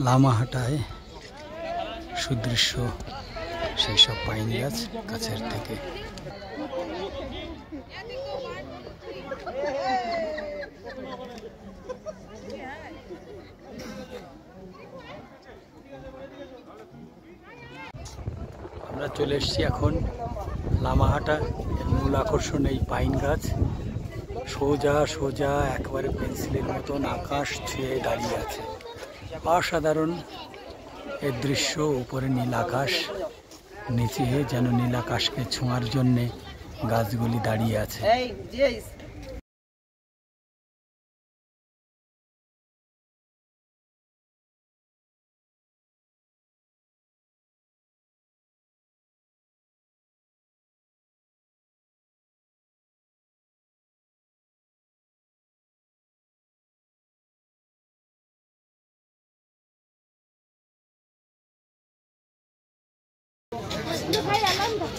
লামাহাটায় সুদৃশ্য সেই সব পাইন গাছ কাছের থেকে। আমরা চলে এসেছি এখন লামাহাটা। মূল আকর্ষণ এই পাইন গাছ, সোজা সোজা একবারে পেন্সিলের মতন আকাশ ছুঁয়ে দাঁড়িয়ে আছে। অসাধারণ এর দৃশ্য। উপরে নীল আকাশ, নিচে যেন নীল আকাশকে ছোঁয়ার জন্যে গাছগুলি দাঁড়িয়ে আছে।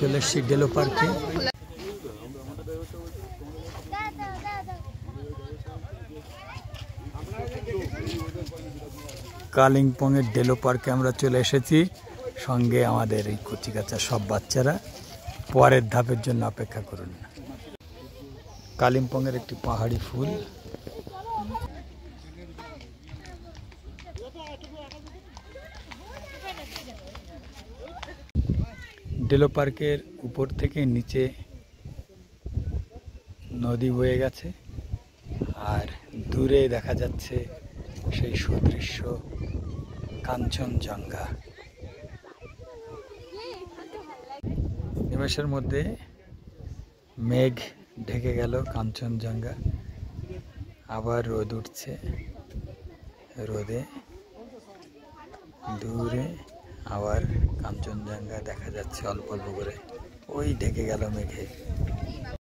চলে এসছি ডেলো পার্কে। কালিম্পং এর ডেলো পার্কে আমরা চলে এসেছি, সঙ্গে আমাদের এই কচিকাচা সব বাচ্চারা। পরের ধাপের জন্য অপেক্ষা করুন। কালিম্পং এর একটি পাহাড়ি ফুল। ডেলো পার্কের উপর থেকে নিচে নদী বয়ে গেছে, আর দূরে দেখা যাচ্ছে সেই সুদৃশ্য কাঞ্চনজঙ্ঘা। নিমেষের মধ্যে মেঘ ঢেকে গেল কাঞ্চনজঙ্ঘা, আবার রোদ উঠছে। রোদে দূরে আবার কাঞ্চনজঙ্ঘা দেখা যাচ্ছে অল্প অল্প করে। ওই ঢেকে গেল মেঘে।